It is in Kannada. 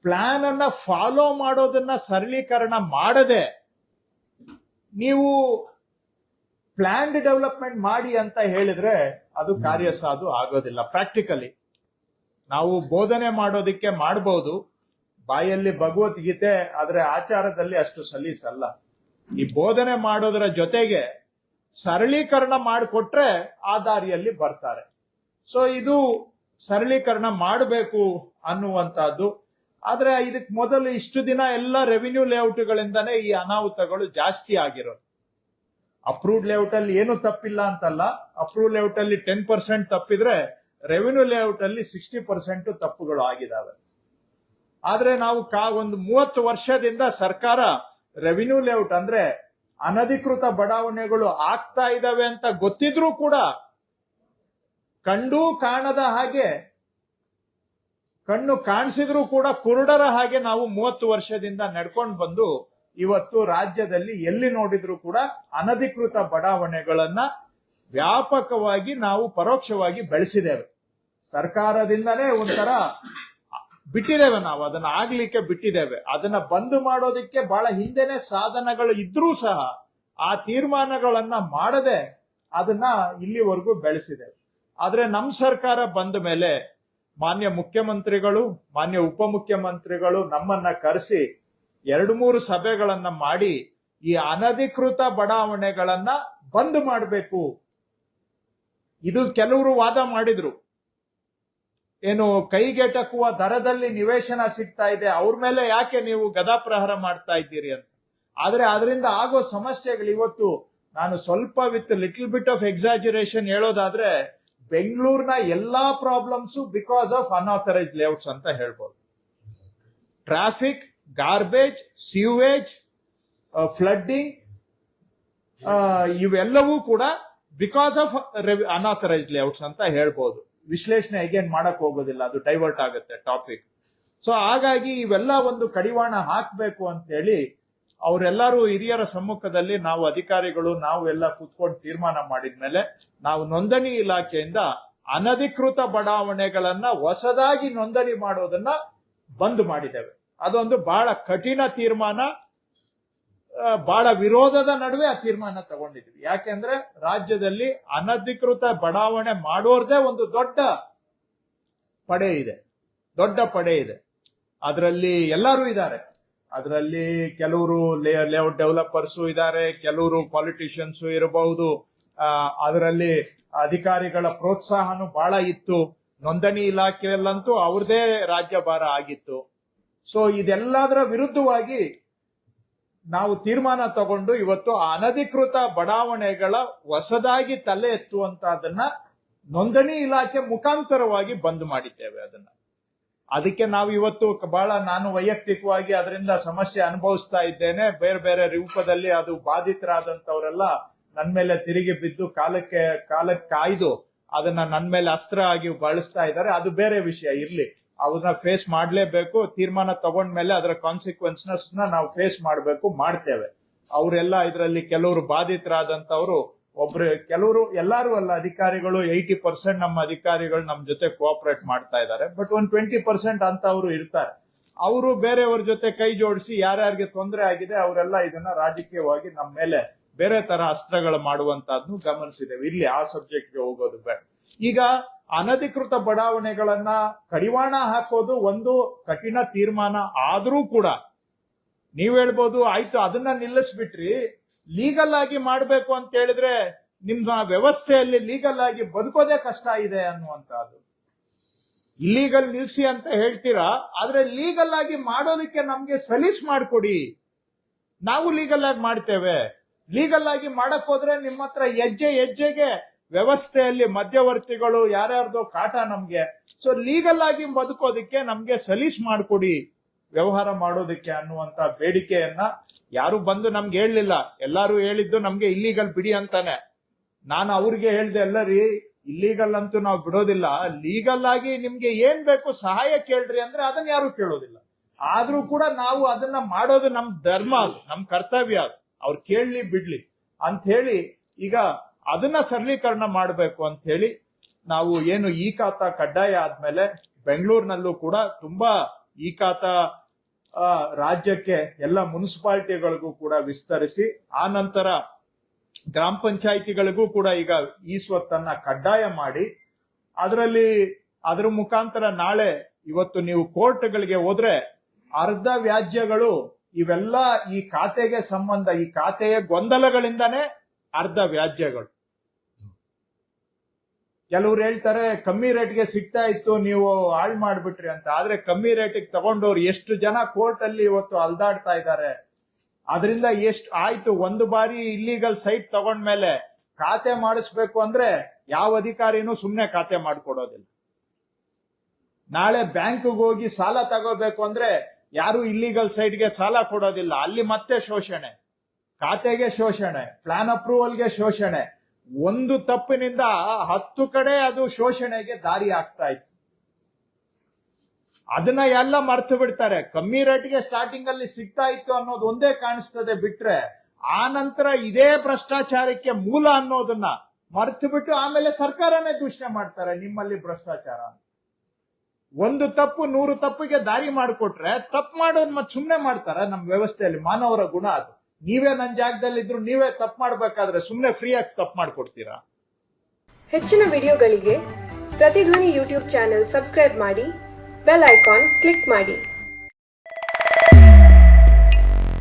ಪ್ಲಾನ್ ಅನ್ನ ಫಾಲೋ ಮಾಡೋದನ್ನ ಸರಳೀಕರಣ ಮಾಡದೆ ನೀವು ಪ್ಲಾನ್ಡ್ ಡೆವಲಪ್ಮೆಂಟ್ ಮಾಡಿ ಅಂತ ಹೇಳಿದ್ರೆ ಅದು ಕಾರ್ಯಸಾಧು ಆಗೋದಿಲ್ಲ. ಪ್ರಾಕ್ಟಿಕಲಿ ನಾವು ಬೋಧನೆ ಮಾಡೋದಿಕ್ಕೆ ಮಾಡಬಹುದು, ಬಾಯಲ್ಲಿ ಭಗವದ್ಗೀತೆ, ಆದ್ರೆ ಆಚಾರದಲ್ಲಿ ಅಷ್ಟು ಸಲೀಸಲ್ಲ. ಈ ಬೋಧನೆ ಮಾಡೋದರ ಜೊತೆಗೆ ಸರಳೀಕರಣ ಮಾಡಿಕೊಟ್ರೆ ಆ ದಾರಿಯಲ್ಲಿ ಬರ್ತಾರೆ. ಸೊ ಇದು ಸರಳೀಕರಣ ಮಾಡಬೇಕು ಅನ್ನುವಂತಹದ್ದು. ಆದ್ರೆ ಇದಕ್ಕೆ ಮೊದಲು ಇಷ್ಟು ದಿನ ಎಲ್ಲ ರೆವಿನ್ಯೂ ಲೇಔಟ್ಗಳಿಂದಾನೇ ಈ ಅನಾಹುತಗಳು ಜಾಸ್ತಿ ಆಗಿರೋದು. ಅಪ್ರೂವ್ಡ್ ಲೇಔಟ್ ಅಲ್ಲಿ ಏನು ತಪ್ಪಿಲ್ಲ ಅಂತಲ್ಲ, ಅಪ್ರೂವ್ ಲೇಔಟ್ ಅಲ್ಲಿ 10% ತಪ್ಪಿದ್ರೆ ರೆವಿನ್ಯೂ ಲೇಔಟ್ ಅಲ್ಲಿ 60% ತಪ್ಪುಗಳು ಆಗಿದಾವೆ. ಆದ್ರೆ ನಾವು ಒಂದು 30 ವರ್ಷದಿಂದ ಸರ್ಕಾರ ರೆವಿನ್ಯೂ ಲೇಔಟ್ ಅಂದ್ರೆ ಅನಧಿಕೃತ ಬಡಾವಣೆಗಳು ಆಗ್ತಾ ಇದಾವೆ ಅಂತ ಗೊತ್ತಿದ್ರೂ ಕೂಡ ಕಂಡು ಕಾಣದ ಹಾಗೆ, ಕಣ್ಣು ಕಾಣಿಸಿದ್ರೂ ಕೂಡ ಕುರುಡರ ಹಾಗೆ ನಾವು 30 ವರ್ಷದಿಂದ ನಡ್ಕೊಂಡು ಬಂದು ಇವತ್ತು ರಾಜ್ಯದಲ್ಲಿ ಎಲ್ಲಿ ನೋಡಿದ್ರು ಕೂಡ ಅನಧಿಕೃತ ಬಡಾವಣೆಗಳನ್ನ ವ್ಯಾಪಕವಾಗಿ ನಾವು ಪರೋಕ್ಷವಾಗಿ ಬೆಳೆಸಿದ್ದೇವೆ. ಸರ್ಕಾರದಿಂದನೇ ಒಂಥರ ಬಿಟ್ಟಿದ್ದೇವೆ, ನಾವು ಅದನ್ನ ಆಗ್ಲಿಕ್ಕೆ ಬಿಟ್ಟಿದ್ದೇವೆ. ಅದನ್ನ ಬಂದ್ ಮಾಡೋದಿಕ್ಕೆ ಬಹಳ ಹಿಂದೆನೆ ಸಾಧನಗಳು ಇದ್ರೂ ಸಹ ಆ ತೀರ್ಮಾನಗಳನ್ನ ಮಾಡದೆ ಅದನ್ನ ಇಲ್ಲಿವರೆಗೂ ಬೆಳೆಸಿದ್ದೇವೆ. ಆದ್ರೆ ನಮ್ ಸರ್ಕಾರ ಬಂದ ಮೇಲೆ ಮಾನ್ಯ ಮುಖ್ಯಮಂತ್ರಿಗಳು, ಮಾನ್ಯ ಉಪಮುಖ್ಯಮಂತ್ರಿಗಳು ನಮ್ಮನ್ನ ಕರೆಸಿ 2-3 ಸಭೆಗಳನ್ನ ಮಾಡಿ ಈ ಅನಧಿಕೃತ ಬಡಾವಣೆಗಳನ್ನ ಬಂದ್ ಮಾಡಬೇಕು. ಇದು ಕೆಲವರು ವಾದ ಮಾಡಿದ್ರು, ಏನು ಕೈಗೆಟಕುವ ದರದಲ್ಲಿ ನಿವೇಶನ ಸಿಗ್ತಾ ಇದೆ, ಅವ್ರ ಮೇಲೆ ಯಾಕೆ ನೀವು ಗದಾಪ್ರಹಾರ ಮಾಡ್ತಾ ಇದ್ದೀರಿ ಅಂತ. ಆದ್ರೆ ಅದರಿಂದ ಆಗೋ ಸಮಸ್ಯೆಗಳು ಇವತ್ತು ನಾನು ಸ್ವಲ್ಪ with little bit of exaggeration ಹೇಳೋದಾದ್ರೆ, ಬೆಂಗಳೂರಿನ ಎಲ್ಲಾ problems because of unauthorised layouts ಅಂತ ಹೇಳ್ಬೋದು. ಟ್ರಾಫಿಕ್, ಗಾರ್ಬೇಜ್, ಸೀವೇಜ್, ಫ್ಲಡ್ಡಿಂಗ್, ಇವೆಲ್ಲವೂ ಕೂಡ ಬಿಕಾಸ್ ಆಫ್ ಅನ್ಆಥರೈಸ್ಡ್ ಲೇಔಟ್ಸ್ ಅಂತ ಹೇಳ್ಬೋದು. ವಿಶ್ಲೇಷಣೆ ಅಗೇನ್ ಮಾಡಕ್ ಹೋಗೋದಿಲ್ಲ, ಅದು ಡೈವರ್ಟ್ ಆಗುತ್ತೆ ಟಾಪಿಕ್. ಸೊ ಹಾಗಾಗಿ ಇವೆಲ್ಲ ಒಂದು ಕಡಿವಾಣ ಹಾಕ್ಬೇಕು ಅಂತ ಹೇಳಿ ಅವರೆಲ್ಲರೂ ಹಿರಿಯರ ಸಮ್ಮುಖದಲ್ಲಿ ನಾವು ಅಧಿಕಾರಿಗಳು ನಾವು ಎಲ್ಲ ಕೂತ್ಕೊಂಡು ತೀರ್ಮಾನ ಮಾಡಿದ್ಮೇಲೆ ನಾವು ನೋಂದಣಿ ಇಲಾಖೆಯಿಂದ ಅನಧಿಕೃತ ಬಡಾವಣೆಗಳನ್ನ ಹೊಸದಾಗಿ ನೋಂದಣಿ ಮಾಡೋದನ್ನ ಬಂದ್ ಮಾಡಿದ್ದೇವೆ. ಅದೊಂದು ಬಹಳ ಕಠಿಣ ತೀರ್ಮಾನ, ಬಹಳ ವಿರೋಧದ ನಡುವೆ ಆ ತೀರ್ಮಾನ ತಗೊಂಡಿದ್ವಿ. ಯಾಕೆಂದ್ರೆ ರಾಜ್ಯದಲ್ಲಿ ಅನಧಿಕೃತ ಬಡಾವಣೆ ಮಾಡೋರ್ದೇ ಒಂದು ದೊಡ್ಡ ಪಡೆ ಇದೆ. ಅದರಲ್ಲಿ ಎಲ್ಲರೂ ಇದ್ದಾರೆ. ಅದರಲ್ಲಿ ಕೆಲವರು ಲೇಔಟ್ ಡೆವಲಪರ್ಸು ಇದ್ದಾರೆ, ಕೆಲವರು ಪಾಲಿಟಿಷಿಯನ್ಸು ಇರಬಹುದು. ಅದರಲ್ಲಿ ಅಧಿಕಾರಿಗಳ ಪ್ರೋತ್ಸಾಹನೂ ಬಹಳ ಇತ್ತು. ನೋಂದಣಿ ಇಲಾಖೆಯಲ್ಲಂತೂ ಅವ್ರದೇ ರಾಜ್ಯಭಾರ ಆಗಿತ್ತು. ಸೊ ಇದೆಲ್ಲದರ ವಿರುದ್ಧವಾಗಿ ನಾವು ತೀರ್ಮಾನ ತಗೊಂಡು ಇವತ್ತು ಅನಧಿಕೃತ ಬಡಾವಣೆಗಳ ಹೊಸದಾಗಿ ತಲೆ ಎತ್ತುವಂತಹದನ್ನ ನೋಂದಣಿ ಇಲಾಖೆ ಮುಖಾಂತರವಾಗಿ ಬಂದ್ ಮಾಡಿದ್ದೇವೆ. ಅದಕ್ಕೆ ನಾವು ಇವತ್ತು ನಾನು ವೈಯಕ್ತಿಕವಾಗಿ ಅದರಿಂದ ಸಮಸ್ಯೆ ಅನುಭವಿಸ್ತಾ ಇದ್ದೇನೆ. ಬೇರೆ ಬೇರೆ ರೂಪದಲ್ಲಿ ಅದು ಬಾಧಿತರಾದಂತವರೆಲ್ಲ ನನ್ನ ಮೇಲೆ ತಿರುಗಿ ಬಿದ್ದು ಕಾಲಕ್ಕೆ ಕಾಯ್ದು ಅದನ್ನ ನನ್ನ ಮೇಲೆ ಅಸ್ತ್ರ ಆಗಿ ಬಳಸ್ತಾ ಇದ್ದಾರೆ. ಅದು ಬೇರೆ ವಿಷಯ ಇರ್ಲಿ, ಅದನ್ನ ಫೇಸ್ ಮಾಡ್ಲೇಬೇಕು. ತೀರ್ಮಾನ ತಗೊಂಡ್ಮೇಲೆ ಅದರ ಕಾನ್ಸಿಕ್ವೆನ್ಸ್ ನಾವು ಫೇಸ್ ಮಾಡಬೇಕು, ಮಾಡ್ತೇವೆ. ಅವರೆಲ್ಲ ಇದರಲ್ಲಿ ಕೆಲವರು ಬಾಧಿತರಾದಂತವ್ರು, ಕೆಲವರು ಎಲ್ಲರೂ ಅಲ್ಲ, ಅಧಿಕಾರಿಗಳು 80% ನಮ್ಮ ಅಧಿಕಾರಿಗಳು ನಮ್ಮ ಜೊತೆ ಕೋಆಪರೇಟ್ ಮಾಡ್ತಾ ಇದ್ದಾರೆ. ಬಟ್ 20% ಅಂತವ್ರು ಇರ್ತಾರೆ. ಅವರು ಬೇರೆಯವ್ರ ಜೊತೆ ಕೈ ಜೋಡಿಸಿ ಯಾರ್ಯಾರಿಗೆ ತೊಂದರೆ ಆಗಿದೆ ಅವರೆಲ್ಲ ಇದನ್ನ ರಾಜಕೀಯವಾಗಿ ನಮ್ಮ ಮೇಲೆ ಬೇರೆ ತರ ಅಸ್ತ್ರಗಳು ಮಾಡುವಂತಹದ್ನು ಗಮನಿಸಿದ್ದೇವೆ. ಇಲ್ಲಿ ಆ ಸಬ್ಜೆಕ್ಟ್ಗೆ ಹೋಗೋದು ಬೇಡ. ಈಗ ಅನಧಿಕೃತ ಬಡಾವಣೆಗಳನ್ನ ಕಡಿವಾಣ ಹಾಕೋದು ಒಂದು ಕಠಿಣ ತೀರ್ಮಾನ ಆದ್ರೂ ಕೂಡ ನೀವ್ ಹೇಳ್ಬೋದು, ಆಯ್ತು ಅದನ್ನ ನಿಲ್ಲಿಸ್ಬಿಟ್ರಿ, ಲೀಗಲ್ ಆಗಿ ಮಾಡ್ಬೇಕು ಅಂತ ಹೇಳಿದ್ರೆ ನಿಮ್ಮ ವ್ಯವಸ್ಥೆಯಲ್ಲಿ ಲೀಗಲ್ ಆಗಿ ಬದುಕೋದೇ ಕಷ್ಟ ಇದೆ ಅನ್ನುವಂತಹದ್ದು. ಇಲ್ಲೀಗಲ್ ನಿಲ್ಸಿ ಅಂತ ಹೇಳ್ತೀರಾ, ಆದ್ರೆ ಲೀಗಲ್ ಆಗಿ ಮಾಡೋದಕ್ಕೆ ನಮ್ಗೆ ಸಲೀಸ್ ಮಾಡ್ಕೊಡಿ, ನಾವು ಲೀಗಲ್ ಆಗಿ ಮಾಡ್ತೇವೆ. ಲೀಗಲ್ ಆಗಿ ಮಾಡಕ್ ಹೋದ್ರೆ ನಿಮ್ಮ ಹತ್ರ ಹೆಜ್ಜೆಗೆ ವ್ಯವಸ್ಥೆಯಲ್ಲಿ ಮಧ್ಯವರ್ತಿಗಳು ಯಾರ್ಯಾರ್ದೋ ಕಾಟ ನಮ್ಗೆ. ಸೊ ಲೀಗಲ್ ಆಗಿ ಬದುಕೋದಿಕ್ಕೆ ನಮ್ಗೆ ಸಲೀಸ್ ಮಾಡ್ಕೊಡಿ ವ್ಯವಹಾರ ಮಾಡೋದಕ್ಕೆ ಅನ್ನುವಂತ ಬೇಡಿಕೆಯನ್ನ ಯಾರು ಬಂದು ನಮ್ಗೆ ಹೇಳಲಿಲ್ಲ. ಎಲ್ಲಾರು ಹೇಳಿದ್ದು ನಮ್ಗೆ ಇಲ್ಲೀಗಲ್ ಬಿಡಿ ಅಂತಾನೆ. ನಾನು ಅವ್ರಿಗೆ ಹೇಳ್ದೆ, ಎಲ್ಲರಿ ಇಲ್ಲೀಗಲ್ ಅಂತೂ ನಾವು ಬಿಡೋದಿಲ್ಲ, ಲೀಗಲ್ ಆಗಿ ನಿಮ್ಗೆ ಏನ್ ಬೇಕು ಸಹಾಯ ಕೇಳ್ರಿ ಅಂದ್ರೆ ಅದನ್ನ ಯಾರು ಕೇಳೋದಿಲ್ಲ. ಆದ್ರೂ ಕೂಡ ನಾವು ಅದನ್ನ ಮಾಡೋದು ನಮ್ ಧರ್ಮ, ಅದು ನಮ್ ಕರ್ತವ್ಯ, ಅದು ಅವ್ರು ಕೇಳಲಿ ಬಿಡ್ಲಿ ಅಂತ ಹೇಳಿ ಈಗ ಅದನ್ನ ಸರಳೀಕರಣ ಮಾಡಬೇಕು ಅಂತ ಹೇಳಿ ನಾವು ಏನು ಈ ಖಾತಾ ಕಡ್ಡಾಯ ಆದ್ಮೇಲೆ ಬೆಂಗಳೂರಿನಲ್ಲೂ ಕೂಡ ತುಂಬಾ ಈ ಖಾತ ರಾಜ್ಯಕ್ಕೆ ಎಲ್ಲ ಮುನ್ಸಿಪಾಲಿಟಿಗಳಿಗೂ ಕೂಡ ವಿಸ್ತರಿಸಿ ಆ ನಂತರ ಗ್ರಾಮ ಪಂಚಾಯಿತಿಗಳಿಗೂ ಕೂಡ ಈಗ ಈ ಸ್ವತ್ತನ್ನ ಕಡ್ಡಾಯ ಮಾಡಿ ಅದರ ಮುಖಾಂತರ ನಾಳೆ ಇವತ್ತು ನೀವು ಕೋರ್ಟ್ಗಳಿಗೆ ಹೋದ್ರೆ ಅರ್ಧ ವ್ಯಾಜ್ಯಗಳು ಇವೆಲ್ಲ ಈ ಖಾತೆಗೆ ಸಂಬಂಧ, ಈ ಖಾತೆಯ ಗೊಂದಲಗಳಿಂದಾನೇ ಅರ್ಧ ವ್ಯಾಜ್ಯಗಳು. ಕೆಲವ್ರು ಹೇಳ್ತಾರೆ ಕಮ್ಮಿ ರೇಟ್ಗೆ ಸಿಗ್ತಾ ಇತ್ತು ನೀವು ಹಾಳು ಮಾಡ್ಬಿಟ್ರಿ ಅಂತ. ಆದ್ರೆ ಕಮ್ಮಿ ರೇಟಿಗೆ ತಗೊಂಡವ್ರು ಎಷ್ಟು ಜನ ಕೋರ್ಟ್ ಅಲ್ಲಿ ಇವತ್ತು ಅಲ್ದಾಡ್ತಾ ಇದ್ದಾರೆ. ಅದರಿಂದ ಎಷ್ಟು ಆಯ್ತು, ಒಂದು ಬಾರಿ ಇಲ್ಲಿಗಲ್ ಸೈಟ್ ತಗೊಂಡ್ಮೇಲೆ ಖಾತೆ ಮಾಡಿಸ್ಬೇಕು ಅಂದ್ರೆ ಯಾವ ಅಧಿಕಾರಿನೂ ಸುಮ್ನೆ ಖಾತೆ ಮಾಡ್ಕೊಡೋದಿಲ್ಲ. ನಾಳೆ ಬ್ಯಾಂಕ್ಗೆ ಹೋಗಿ ಸಾಲ ತಗೋಬೇಕು ಅಂದ್ರೆ ಯಾರು ಇಲ್ಲಿಗಲ್ ಸೈಟ್ಗೆ ಸಾಲ ಕೊಡೋದಿಲ್ಲ. ಅಲ್ಲಿ ಮತ್ತೆ ಶೋಷಣೆ, ಖಾತೆಗೆ ಶೋಷಣೆ, ಪ್ಲಾನ್ ಅಪ್ರೂವಲ್ಗೆ ಶೋಷಣೆ. ಒಂದು ತಪ್ಪಿನಿಂದ 10 ಕಡೆ ಅದು ಶೋಷಣೆಗೆ ದಾರಿ ಆಗ್ತಾ ಇತ್ತು. ಅದನ್ನ ಎಲ್ಲ ಮರ್ತು ಬಿಡ್ತಾರೆ. ಕಮ್ಮಿ ರೇಟ್ಗೆ ಸ್ಟಾರ್ಟಿಂಗ್ ಅಲ್ಲಿ ಸಿಗ್ತಾ ಇತ್ತು ಅನ್ನೋದು ಒಂದೇ ಕಾಣಿಸ್ತದೆ ಬಿಟ್ರೆ ಆ ನಂತರ ಇದೇ ಭ್ರಷ್ಟಾಚಾರಕ್ಕೆ ಮೂಲ ಅನ್ನೋದನ್ನ ಮರ್ತು ಬಿಟ್ಟು ಆಮೇಲೆ ಸರ್ಕಾರನೇ ದೂಷಣೆ ಮಾಡ್ತಾರೆ ನಿಮ್ಮಲ್ಲಿ ಭ್ರಷ್ಟಾಚಾರ. ಒಂದು ತಪ್ಪು 100 ತಪ್ಪಿಗೆ ದಾರಿ ಮಾಡಿಕೊಟ್ರೆ ತಪ್ಪು ಮಾಡೋದು ಮತ್ತೆ ಸುಮ್ನೆ ಮಾಡ್ತಾರೆ. ನಮ್ಮ ವ್ಯವಸ್ಥೆಯಲ್ಲಿ ಮಾನವರ ಗುಣ ಅದು. ನೀವೇ ನನ್ನ ಜಾಗದಲ್ಲಿ ಇದ್ರು ನೀವೇ ತಪ್ಪು ಮಾಡ್ಬೇಕಾದ್ರೆ ಸುಮ್ನೆ ಫ್ರೀಯಾಗಿ ತಪ್ಪು ಮಾಡ್ಕೊಡ್ತೀರಾ? ಹೆಚ್ಚಿನ ವಿಡಿಯೋಗಳಿಗೆ ಪ್ರತಿಧ್ವನಿ ಯೂಟ್ಯೂಬ್ ಚಾನೆಲ್ ಸಬ್ಸ್ಕ್ರೈಬ್ ಮಾಡಿ, ಬೆಲ್ ಐಕಾನ್ ಕ್ಲಿಕ್ ಮಾಡಿ.